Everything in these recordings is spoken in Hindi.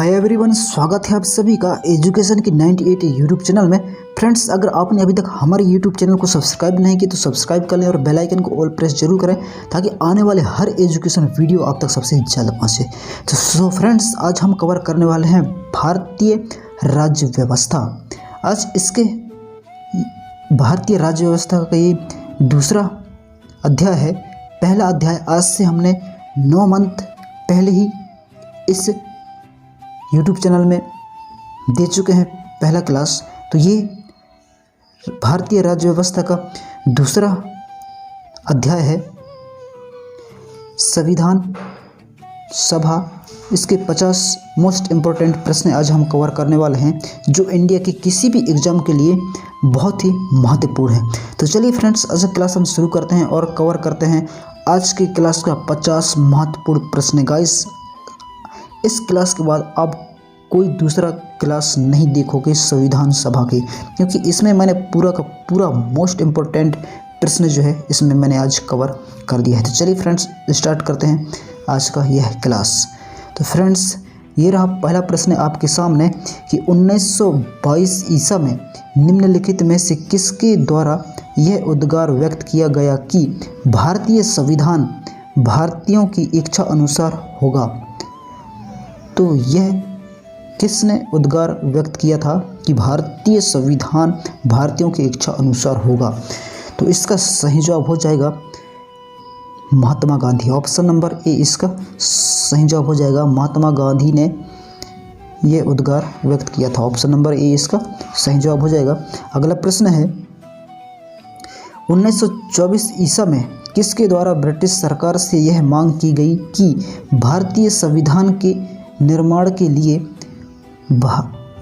हाय एवरीवन, स्वागत है आप सभी का एजुकेशन की 98 यूट्यूब चैनल में। फ्रेंड्स, अगर आपने अभी तक हमारे यूट्यूब चैनल को सब्सक्राइब नहीं किया तो सब्सक्राइब कर लें और बेल आइकन को ऑल प्रेस जरूर करें ताकि आने वाले हर एजुकेशन वीडियो आप तक सबसे ज़्यादा पहुँचे। तो सो फ्रेंड्स, आज हम कवर करने वाले हैं भारतीय राज्य व्यवस्था। आज इसके भारतीय राज्य व्यवस्था का ये दूसरा अध्याय है। पहला अध्याय आज से हमने 9 मंथ पहले ही इस यूट्यूब चैनल में दे चुके हैं पहला क्लास। तो ये भारतीय राज्य व्यवस्था का दूसरा अध्याय है, संविधान सभा। इसके 50 मोस्ट इम्पोर्टेंट प्रश्न आज हम कवर करने वाले हैं जो इंडिया के किसी भी एग्जाम के लिए बहुत ही महत्वपूर्ण है। तो चलिए फ्रेंड्स, आज क्लास हम शुरू करते हैं और कवर करते हैं आज की क्लास का 50 महत्वपूर्ण प्रश्न। गाइस, इस क्लास के बाद आप कोई दूसरा क्लास नहीं देखोगे संविधान सभा की, क्योंकि इसमें मैंने पूरा का पूरा मोस्ट इम्पोर्टेंट प्रश्न जो है इसमें मैंने आज कवर कर दिया है। तो चलिए फ्रेंड्स, स्टार्ट करते हैं आज का यह क्लास। तो फ्रेंड्स, ये रहा पहला प्रश्न आपके सामने कि 1922 ईसा में निम्नलिखित में से किसके द्वारा यह उद्गार व्यक्त किया गया कि भारतीय संविधान भारतीयों की इच्छा अनुसार होगा। तो यह किसने उद्गार व्यक्त किया था कि भारतीय संविधान भारतीयों की इच्छा अनुसार होगा? तो इसका सही जवाब हो जाएगा Mahatma Gandhi. Option number A इसका सही जवाब हो जाएगा। महात्मा गांधी ने यह उद्गार व्यक्त किया था। ऑप्शन नंबर ए इसका सही जवाब हो जाएगा। अगला प्रश्न है, 1924 ईसा में किसके द्वारा ब्रिटिश सरकार से यह मांग की गई कि भारतीय संविधान के निर्माण के लिए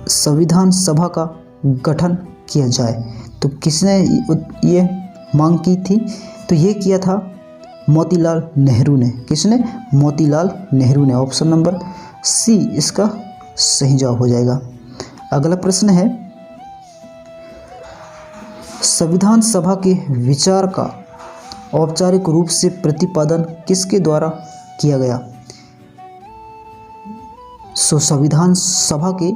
संविधान सभा का गठन किया जाए? तो किसने ये मांग की थी? तो ये किया था मोतीलाल नेहरू ने। किसने? मोतीलाल नेहरू ने। ऑप्शन नंबर सी इसका सही जवाब हो जाएगा। अगला प्रश्न है, संविधान सभा के विचार का औपचारिक रूप से प्रतिपादन किसके द्वारा किया गया? संविधान सभा के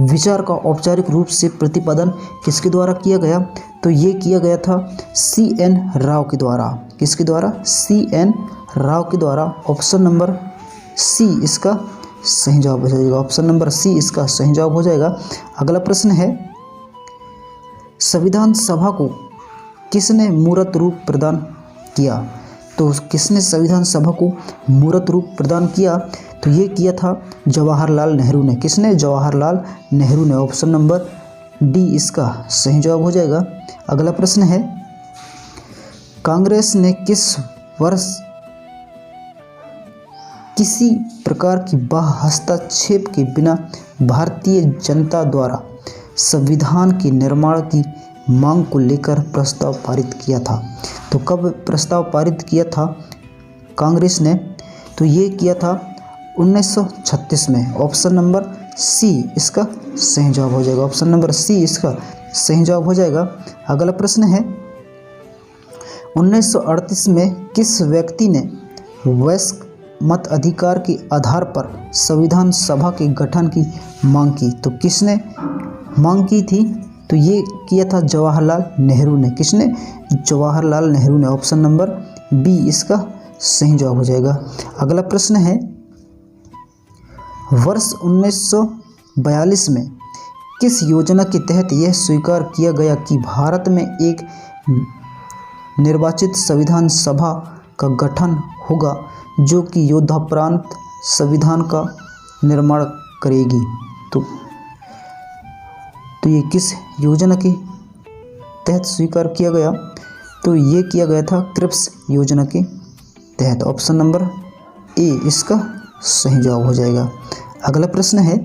विचार का औपचारिक रूप से प्रतिपादन किसके द्वारा किया गया? तो ये किया गया था CN राव के द्वारा। किसके द्वारा? CN राव के द्वारा। ऑप्शन नंबर सी इसका सही जवाब हो जाएगा। ऑप्शन नंबर सी इसका सही जवाब हो जाएगा। अगला प्रश्न है, संविधान सभा को किसने मूर्त रूप प्रदान किया? तो किसने संविधान सभा को मूर्त रूप प्रदान किया? तो ये किया था जवाहरलाल नेहरू ने। किसने? जवाहरलाल नेहरू ने। ऑप्शन नंबर डी इसका सही जवाब हो जाएगा। अगला प्रश्न है, कांग्रेस ने किस वर्ष किसी प्रकार की बाह्य हस्तक्षेप के बिना भारतीय जनता द्वारा संविधान के निर्माण की मांग को लेकर प्रस्ताव पारित किया था? तो कब प्रस्ताव पारित किया था कांग्रेस ने? तो ये किया था 1936 में। ऑप्शन नंबर सी इसका सही जवाब हो जाएगा। ऑप्शन नंबर सी इसका सही जवाब हो जाएगा। अगला प्रश्न है, 1938 में किस व्यक्ति ने वयस्क मत अधिकार के आधार पर संविधान सभा के गठन की मांग की? तो किसने मांग की थी? तो ये किया था जवाहरलाल नेहरू ने। किसने? जवाहरलाल नेहरू ने। ऑप्शन नंबर बी इसका सही जवाब हो जाएगा। अगला प्रश्न है, वर्ष 1942 में किस योजना के तहत यह स्वीकार किया गया कि भारत में एक निर्वाचित संविधान सभा का गठन होगा जो कि युद्धोपरांत संविधान का निर्माण करेगी? तो ये किस योजना के तहत स्वीकार किया गया? तो ये किया गया था क्रिप्स योजना के तहत। ऑप्शन नंबर ए इसका सही जवाब हो जाएगा। अगला प्रश्न है,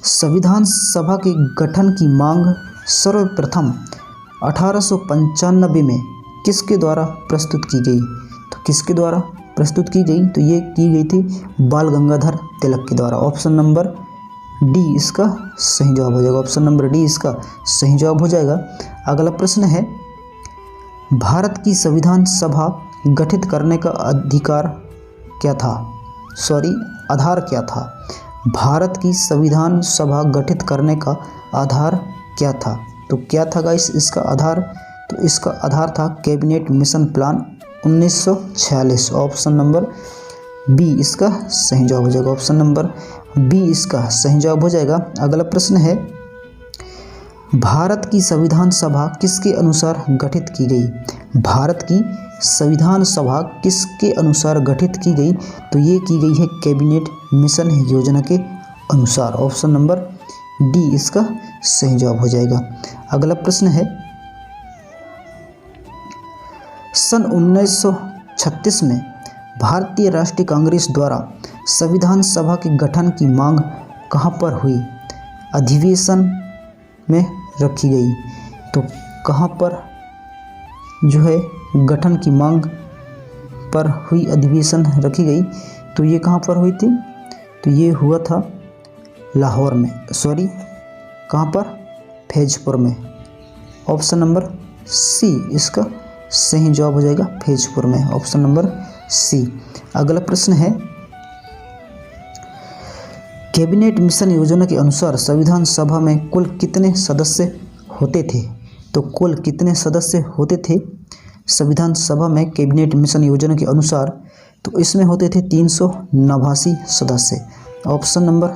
संविधान सभा के गठन की मांग सर्वप्रथम 1895 में किसके द्वारा प्रस्तुत की गई? तो किसके द्वारा प्रस्तुत की गई? तो ये की गई थी बाल गंगाधर तिलक के द्वारा। ऑप्शन नंबर डी इसका सही जवाब हो जाएगा। ऑप्शन नंबर डी इसका सही जवाब हो जाएगा। अगला प्रश्न है, भारत की संविधान सभा गठित करने का अधिकार क्या था? आधार क्या था? भारत की संविधान सभा गठित करने का आधार क्या था? तो क्या था गाइस इसका आधार? तो इसका आधार था cabinet mission plan 1946। Option number B इसका सही जवाब हो जाएगा। ऑप्शन नंबर बी इसका सही जवाब हो जाएगा। अगला प्रश्न है, भारत की संविधान सभा किसके अनुसार गठित की गई? भारत की संविधान सभा किसके अनुसार गठित की गई? तो ये की गई है कैबिनेट मिशन योजना के अनुसार। ऑप्शन नंबर डी इसका सही जवाब हो जाएगा। अगला प्रश्न है, सन 1936 में भारतीय राष्ट्रीय कांग्रेस द्वारा संविधान सभा के गठन की मांग कहाँ पर हुई? अधिवेशन में रखी गई। तो कहाँ पर जो है गठन की मांग पर हुई, अधिवेशन रखी गई? तो ये कहाँ पर हुई थी? तो ये हुआ था लाहौर में, कहाँ पर? फैजपुर में। ऑप्शन नंबर सी इसका सही जवाब हो जाएगा, फैजपुर में। Option number C. अगला प्रश्न है, कैबिनेट मिशन योजना के अनुसार संविधान सभा में कुल कितने सदस्य होते थे? तो कुल कितने सदस्य होते थे संविधान सभा में कैबिनेट मिशन योजना के अनुसार? तो इसमें होते थे 389 सदस्य। ऑप्शन नंबर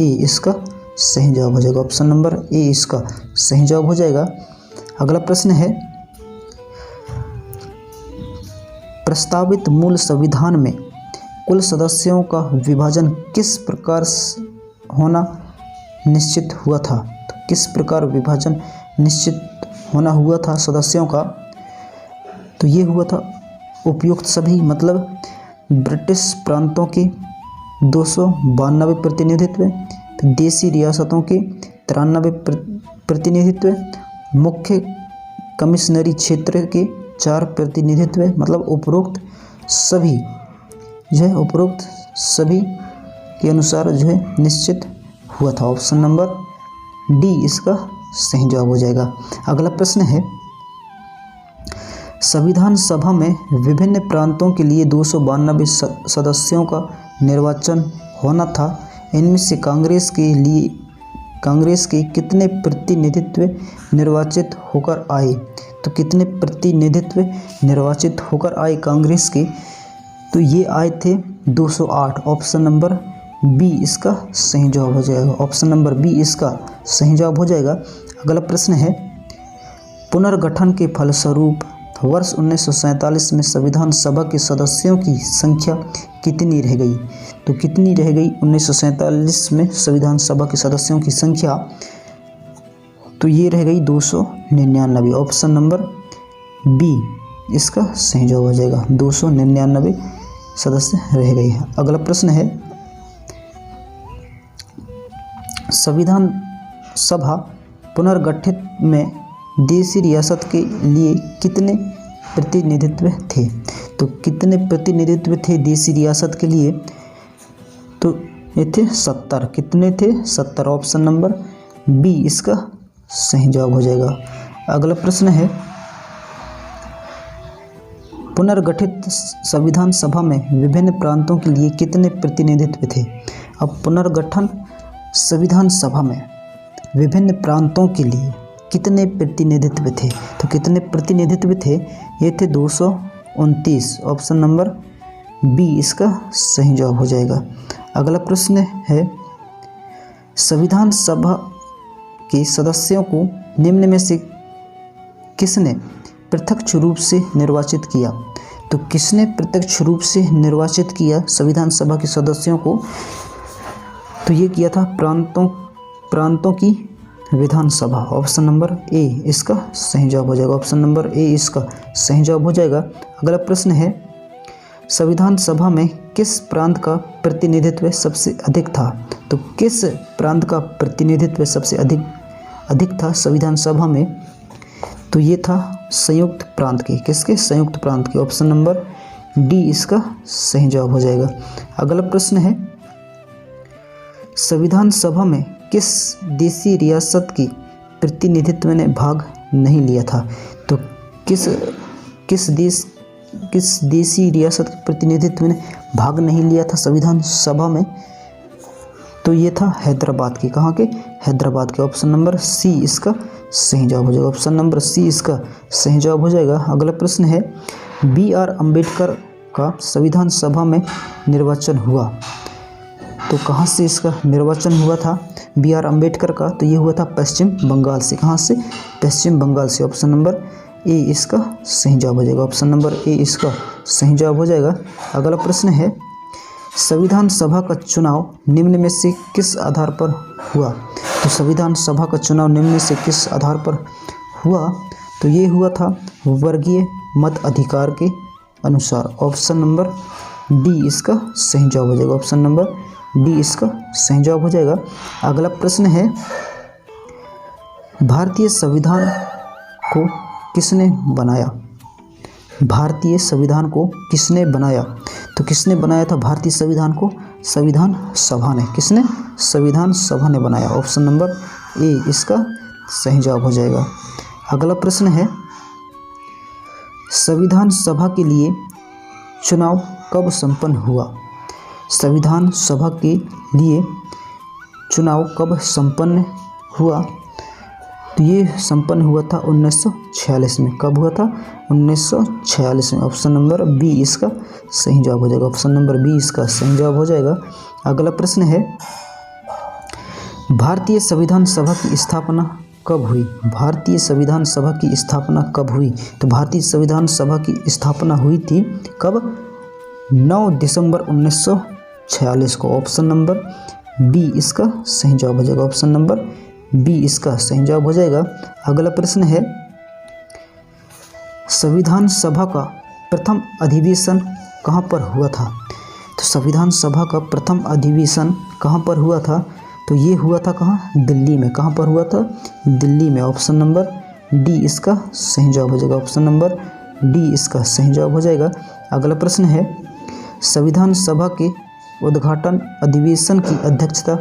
ए इसका सही जवाब हो जाएगा। ऑप्शन नंबर ए इसका सही जवाब हो जाएगा। अगला प्रश्न है, प्रस्तावित मूल संविधान में कुल सदस्यों का विभाजन किस प्रकार होना निश्चित हुआ था? तो किस प्रकार विभाजन निश्चित होना हुआ था सदस्यों का? तो ये हुआ था उपयुक्त सभी, मतलब ब्रिटिश प्रांतों के 292 प्रतिनिधित्व, देसी रियासतों के 93 प्रतिनिधित्व, मुख्य कमिश्नरी क्षेत्र के 4 प्रतिनिधित्व, मतलब उपरोक्त सभी के अनुसार जो है निश्चित हुआ था। ऑप्शन नंबर डी इसका सही जवाब हो जाएगा। अगला प्रश्न है, संविधान सभा में विभिन्न प्रांतों के लिए 292 सदस्यों का निर्वाचन होना था। इनमें से कांग्रेस के कितने प्रतिनिधित्व निर्वाचित होकर आए? तो कितने प्रतिनिधित्व निर्वाचित होकर आए कांग्रेस के? तो ये आए थे 208। ऑप्शन नंबर बी इसका सही जवाब हो जाएगा। ऑप्शन नंबर बी इसका सही जवाब हो जाएगा। अगला प्रश्न है, पुनर्गठन के फलस्वरूप वर्ष 1947 में संविधान सभा के सदस्यों की संख्या कितनी रह गई? तो कितनी रह गई 1947 में संविधान सभा के सदस्यों की संख्या? तो ये रह गई 299। ऑप्शन नंबर बी इसका सही जवाब हो जाएगा। 299 सदस्य रह गए। अगला प्रश्न है, संविधान सभा पुनर्गठित में देसी रियासत के लिए कितने प्रतिनिधित्व थे? तो कितने प्रतिनिधित्व थे देसी रियासत के लिए? तो ये थे 70। कितने थे? 70। ऑप्शन नंबर बी इसका सही जवाब हो जाएगा। अगला प्रश्न है, पुनर्गठित संविधान सभा में विभिन्न प्रांतों के लिए कितने प्रतिनिधित्व थे? अब पुनर्गठन संविधान सभा में विभिन्न प्रांतों के लिए कितने प्रतिनिधित्व थे? तो कितने प्रतिनिधित्व थे? ये थे 229। ऑप्शन नंबर बी इसका सही जवाब हो जाएगा। अगला प्रश्न है, संविधान सभा के सदस्यों को निम्न में से किसने प्रत्यक्ष रूप से निर्वाचित किया? तो किसने प्रत्यक्ष रूप से निर्वाचित किया संविधान सभा के सदस्यों को? तो ये किया था प्रांतों की विधानसभा। ऑप्शन नंबर ए इसका सही जवाब हो जाएगा। ऑप्शन नंबर ए इसका सही जवाब हो जाएगा। अगला प्रश्न है, संविधान सभा में किस प्रांत का प्रतिनिधित्व सबसे अधिक था? तो किस प्रांत का प्रतिनिधित्व सबसे अधिक था संविधान सभा में? तो ये था संयुक्त प्रांत के। किसके? संयुक्त प्रांत के। ऑप्शन नंबर डी इसका सही जवाब हो जाएगा। अगला प्रश्न है, संविधान सभा में किस देसी रियासत की प्रतिनिधित्व ने भाग नहीं लिया था? तो किस देसी रियासत के प्रतिनिधित्व ने भाग नहीं लिया था संविधान सभा में? तो ये था हैदराबाद के, कहाँ के? हैदराबाद के। ऑप्शन नंबर सी इसका सही जवाब हो जाएगा। ऑप्शन नंबर सी इसका सही जवाब हो जाएगा। अगला प्रश्न है बी.आर. अम्बेडकर का संविधान सभा में निर्वाचन हुआ, तो कहाँ से इसका निर्वाचन हुआ था बी.आर. अम्बेडकर का? तो ये हुआ था पश्चिम बंगाल से। कहाँ से? पश्चिम बंगाल से। ऑप्शन नंबर ए इसका सही जवाब हो जाएगा। ऑप्शन नंबर ए इसका सही जवाब हो जाएगा। अगला प्रश्न है संविधान सभा का चुनाव निम्न में से किस आधार पर हुआ? तो संविधान सभा का चुनाव निम्न में से किस आधार पर हुआ? तो ये हुआ था वर्गीय मत अधिकार के अनुसार। ऑप्शन नंबर डी इसका सही जवाब हो जाएगा। ऑप्शन नंबर डी इसका सही जवाब हो जाएगा। अगला प्रश्न है भारतीय संविधान को किसने बनाया? भारतीय संविधान को किसने बनाया? तो किसने बनाया था भारतीय संविधान को? संविधान सभा ने। किसने? संविधान सभा ने बनाया। ऑप्शन नंबर ए इसका सही जवाब हो जाएगा। अगला प्रश्न है संविधान सभा के लिए चुनाव कब संपन्न हुआ? संविधान सभा के लिए चुनाव कब संपन्न हुआ? तो ये संपन्न हुआ था 1946 में। कब हुआ था? 1946 में। ऑप्शन नंबर बी इसका सही जवाब हो जाएगा। ऑप्शन नंबर बी इसका सही जवाब हो जाएगा। अगला प्रश्न है भारतीय संविधान सभा की स्थापना कब हुई? भारतीय संविधान सभा की स्थापना कब हुई? तो भारतीय संविधान सभा की स्थापना हुई थी कब? 9 दिसंबर 1946 को। ऑप्शन नंबर बी इसका सही जवाब हो जाएगा। ऑप्शन नंबर बी इसका सही जवाब हो जाएगा। अगला प्रश्न है संविधान सभा का प्रथम अधिवेशन कहाँ पर हुआ था? तो संविधान सभा का प्रथम अधिवेशन कहाँ पर हुआ था? तो ये हुआ था कहाँ? दिल्ली में। कहाँ पर हुआ था? दिल्ली में। ऑप्शन नंबर डी इसका सही जवाब हो जाएगा। ऑप्शन नंबर डी इसका सही जवाब हो जाएगा। अगला प्रश्न है संविधान सभा के उद्घाटन अधिवेशन की अध्यक्षता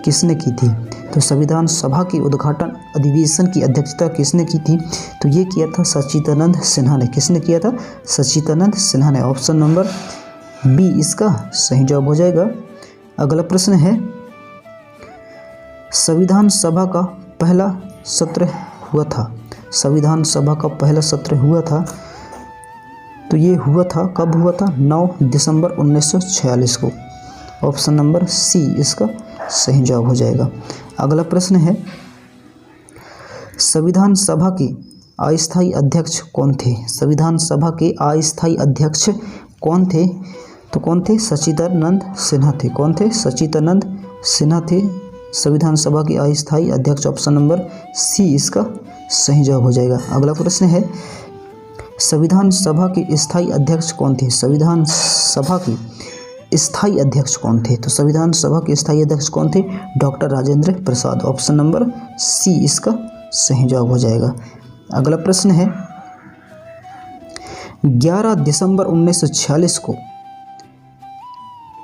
किसने की थी? तो संविधान सभा के उद्घाटन अधिवेशन की अध्यक्षता किसने की थी? तो ये किया था सच्चिदानंद सिन्हा ने। किसने किया था? सच्चिदानंद सिन्हा ने। ऑप्शन नंबर बी इसका सही जवाब हो जाएगा। अगला प्रश्न है संविधान सभा का पहला सत्र हुआ था। संविधान सभा का पहला सत्र हुआ था, तो ये हुआ था कब हुआ था? 9 दिसंबर 1946 को। ऑप्शन नंबर सी इसका सही जवाब हो जाएगा। अगला प्रश्न है संविधान सभा के अस्थायी अध्यक्ष कौन थे? संविधान सभा के अस्थायी अध्यक्ष कौन थे? तो कौन थे? सच्चिदानंद सिन्हा थे। कौन थे? सच्चिदानंद सिन्हा थे संविधान सभा के अस्थायी अध्यक्ष। ऑप्शन नंबर सी इसका सही जवाब हो जाएगा। अगला प्रश्न है संविधान सभा के स्थायी अध्यक्ष कौन थे? संविधान सभा के स्थायी अध्यक्ष कौन थे? तो संविधान सभा के स्थायी अध्यक्ष कौन थे? Doctor Rajendra Prasad. Option number C इसका सही जवाब हो जाएगा। अगला प्रश्न है 11 दिसंबर 1946 को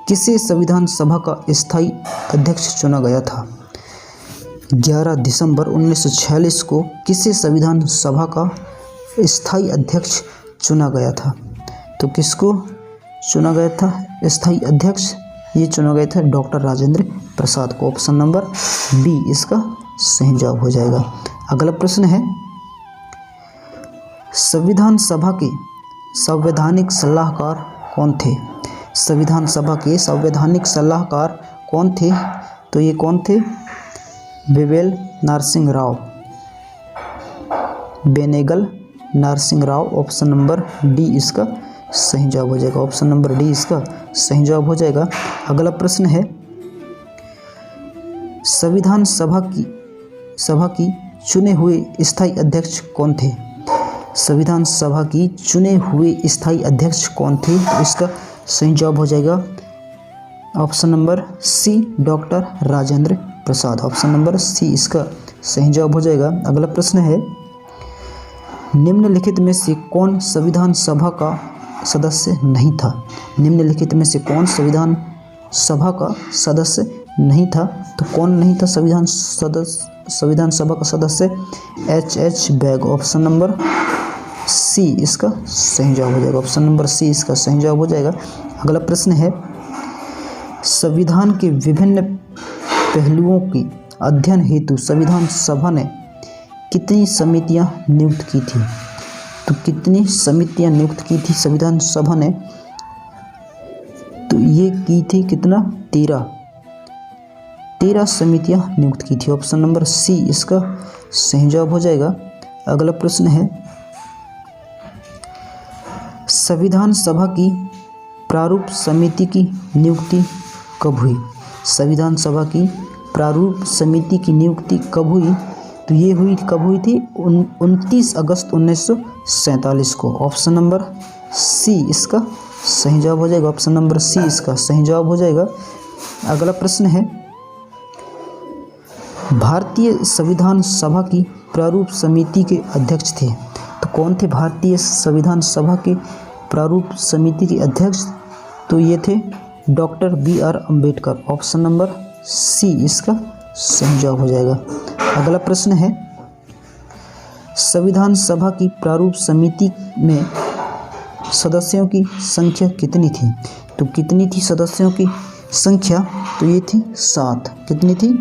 किसे संविधान सभा का स्थायी अध्यक्ष चुना गया था? 11 दिसंबर 1946 को किसे संविधान सभा का स्थायी अध्यक्ष चुना गया था? तो किसको चुना गया था स्थायी अध्यक्ष? ये चुना गया था डॉक्टर राजेंद्र प्रसाद को। ऑप्शन नंबर बी इसका सही जवाब हो जाएगा। अगला प्रश्न है संविधान सभा के संवैधानिक सलाहकार कौन थे? संविधान सभा के संवैधानिक सलाहकार कौन थे? तो ये कौन थे? Benegal Narsingh Rao. Benegal Narsingh Rao. Option number D इसका सही जवाब हो जाएगा। ऑप्शन नंबर डी इसका सही जवाब हो जाएगा। अगला प्रश्न है संविधान सभा की चुने हुए स्थायी अध्यक्ष कौन थे? संविधान सभा की चुने हुए स्थायी अध्यक्ष कौन थे? तो इसका सही जवाब हो जाएगा option number C doctor Rajendra Prasad. Option number C इसका सही जवाब हो जाएगा। अगला प्रश्न है निम्नलिखित में से कौन संविधान सभा का सदस्य नहीं था? निम्नलिखित में से कौन संविधान सभा का सदस्य नहीं था? तो कौन नहीं था संविधान सभा का सदस्य? H.H. Bag. Option number C इसका सही जवाब हो जाएगा। ऑप्शन नंबर सी इसका सही जवाब हो जाएगा। अगला प्रश्न है, संविधान के विभिन्न पहलुओं की अध्ययन हेतु संविधान सभा ने कितनी समितियां नियुक्त की थी? तो कितनी समितियां नियुक्त की थी संविधान सभा ने? तो ये की थी कितना? 13 समितियां नियुक्त की थी। ऑप्शन नंबर सी इसका सही जवाब हो जाएगा। अगला प्रश्न है, संविधान सभा की प्रारूप समिति की नियुक्ति कब हुई? संविधान सभा की प्रारूप समिति की नियुक्ति कब हुई? तो ये हुई कब हुई थी? 29 अगस्त 1947 को। ऑप्शन नंबर सी इसका सही जवाब हो जाएगा। ऑप्शन नंबर सी इसका सही जवाब हो जाएगा। अगला प्रश्न है, भारतीय संविधान सभा की प्रारूप समिति के अध्यक्ष थे। तो कौन थे भारतीय संविधान सभा के प्रारूप समिति के अध्यक्ष? तो ये थे doctor BR Ambedkar. Option number C इसका सही जवाब हो जाएगा। अगला प्रश्न है, संविधान सभा की प्रारूप समिति में सदस्यों की संख्या कितनी थी? तो कितनी थी सदस्यों की संख्या? तो ये थी 7। कितनी थी?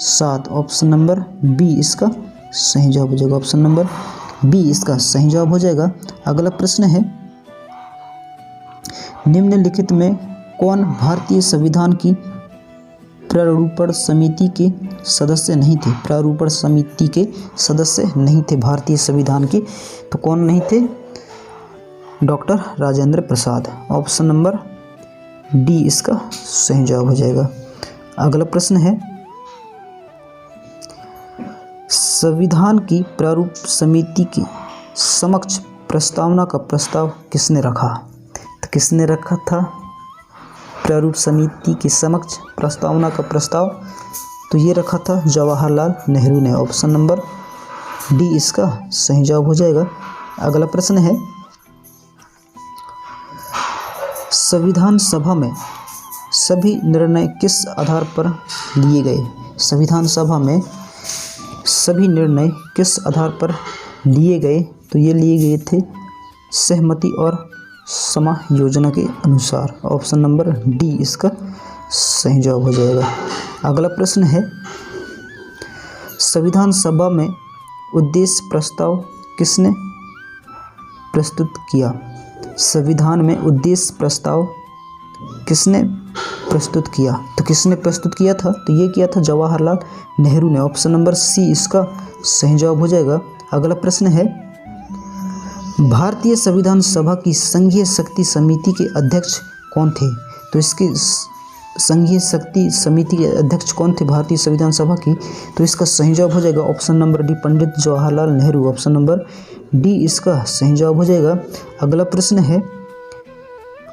7। ऑप्शन नंबर बी इसका सही जवाब हो जाएगा। ऑप्शन नंबर बी इसका सही जवाब हो जाएगा। अगला प्रश्न है, निम्नलिखित में कौन भारतीय संविधान की प्रारूपण समिति के सदस्य नहीं थे? प्रारूपण समिति के सदस्य नहीं थे भारतीय संविधान के। तो कौन नहीं थे? Doctor Rajendra Prasad. Option number D इसका सही जवाब हो जाएगा। अगला प्रश्न है, संविधान की प्रारूप समिति के समक्ष प्रस्तावना का प्रस्ताव किसने रखा? तो किसने रखा था प्रारूप समिति के समक्ष प्रस्तावना का प्रस्ताव? तो ये रखा था जवाहरलाल नेहरू ने। ऑप्शन नंबर डी इसका सही जवाब हो जाएगा। अगला प्रश्न है, संविधान सभा में सभी निर्णय किस आधार पर लिए गए? संविधान सभा में सभी निर्णय किस आधार पर लिए गए? तो ये लिए गए थे सहमति और समायोजन के अनुसार। ऑप्शन नंबर डी इसका सही जवाब हो जाएगा। अगला प्रश्न है, संविधान सभा में उद्देश्य प्रस्ताव किसने प्रस्तुत किया? संविधान में उद्देश्य प्रस्ताव किसने प्रस्तुत किया? तो किसने प्रस्तुत किया था? तो ये किया था जवाहरलाल नेहरू ने। ऑप्शन नंबर सी इसका सही जवाब हो जाएगा। अगला प्रश्न है, भारतीय संविधान सभा की संघीय शक्ति समिति के अध्यक्ष कौन थे? तो इसके संघीय शक्ति समिति के अध्यक्ष कौन थे भारतीय संविधान सभा की? तो इसका सही जवाब हो जाएगा option number D Pandit Jawaharlal Nehru. Option number D इसका सही जवाब हो जाएगा। अगला प्रश्न है,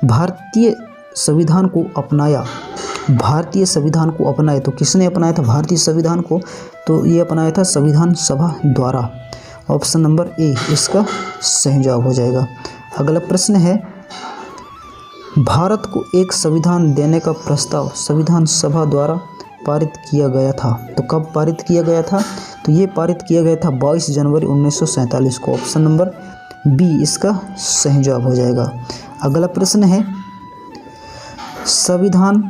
भारतीय संविधान को अपनाया। भारतीय संविधान को अपनाया तो किसने अपनाया था भारतीय संविधान को? तो ये अपनाया था संविधान सभा द्वारा। ऑप्शन नंबर ए इसका सही जवाब हो जाएगा। अगला प्रश्न है, भारत को एक संविधान देने का प्रस्ताव संविधान सभा द्वारा पारित किया गया था। तो कब पारित किया गया था? तो ये पारित किया गया था 22 जनवरी 1947 को। ऑप्शन नंबर बी इसका सही जवाब हो जाएगा। अगला प्रश्न है, संविधान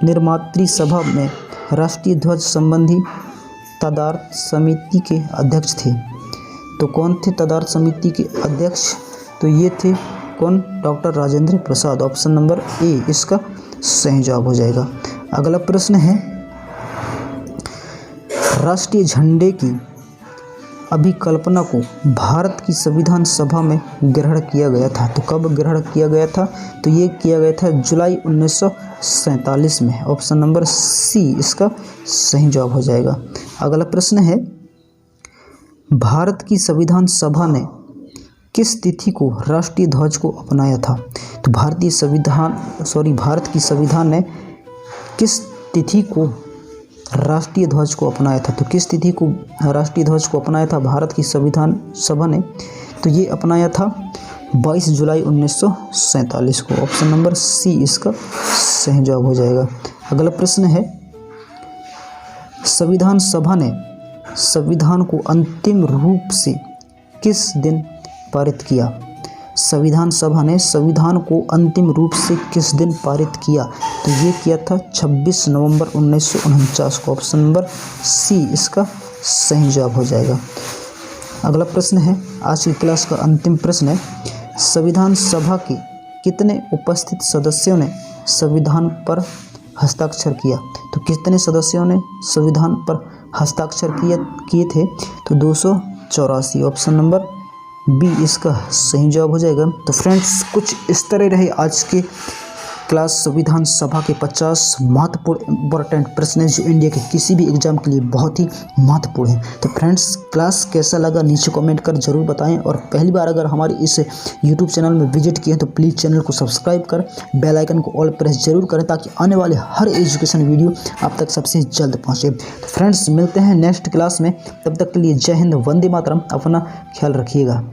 निर्मात्री सभा में राष्ट्रीय ध्वज संबंधी तदारक समिति के अध्यक्ष थे। तो कौन थे तदारक समिति के अध्यक्ष? तो ये थे कौन? Doctor Rajendra Prasad. Option number A इसका सही जवाब हो जाएगा। अगला प्रश्न है, राष्ट्रीय झंडे की अभिकल्पना को भारत की संविधान सभा में ग्रहण किया गया था। तो कब ग्रहण किया गया था? तो ये किया गया था जुलाई 1947 में। ऑप्शन नंबर सी इसका सही जवाब हो जाएगा। अगला प्रश्न है, भारत की संविधान सभा ने किस तिथि को राष्ट्रीय ध्वज को अपनाया था? तो भारत की संविधान ने किस तिथि को राष्ट्रीय ध्वज को अपनाया था? तो किस तिथि को राष्ट्रीय ध्वज को अपनाया था भारत की संविधान सभा ने? तो ये अपनाया था 22 जुलाई 1947 को। ऑप्शन नंबर सी इसका सही जवाब हो जाएगा। अगला प्रश्न है, संविधान सभा ने संविधान को अंतिम रूप से किस दिन पारित किया? संविधान सभा ने संविधान को अंतिम रूप से किस दिन पारित किया? तो ये किया था 26 नवंबर 1949 को। ऑप्शन नंबर सी इसका सही जवाब हो जाएगा। अगला प्रश्न है, आज की क्लास का अंतिम प्रश्न है, संविधान सभा के कितने उपस्थित सदस्यों ने संविधान पर हस्ताक्षर किया? तो कितने सदस्यों ने संविधान पर हस्ताक्षर किए थे? तो 284। ऑप्शन नंबर बी इसका सही जवाब हो जाएगा। तो फ्रेंड्स, कुछ इस तरह रहे आज के क्लास संविधान सभा के 50 महत्वपूर्ण इंपॉर्टेंट प्रश्न जो इंडिया के किसी भी एग्जाम के लिए बहुत ही महत्वपूर्ण है। तो फ्रेंड्स, क्लास कैसा लगा नीचे कमेंट कर जरूर बताएं, और पहली बार अगर हमारे इस यूट्यूब चैनल में विजिट किए तो प्लीज़ चैनल को सब्सक्राइब कर बेल आइकन को ऑल प्रेस जरूर करें ताकि आने वाले हर एजुकेशन वीडियो आप तक सबसे जल्द पहुँचे। तो फ्रेंड्स, मिलते हैं नेक्स्ट क्लास में, तब तक के लिए जय हिंद, वंदे मातरम, अपना ख्याल रखिएगा।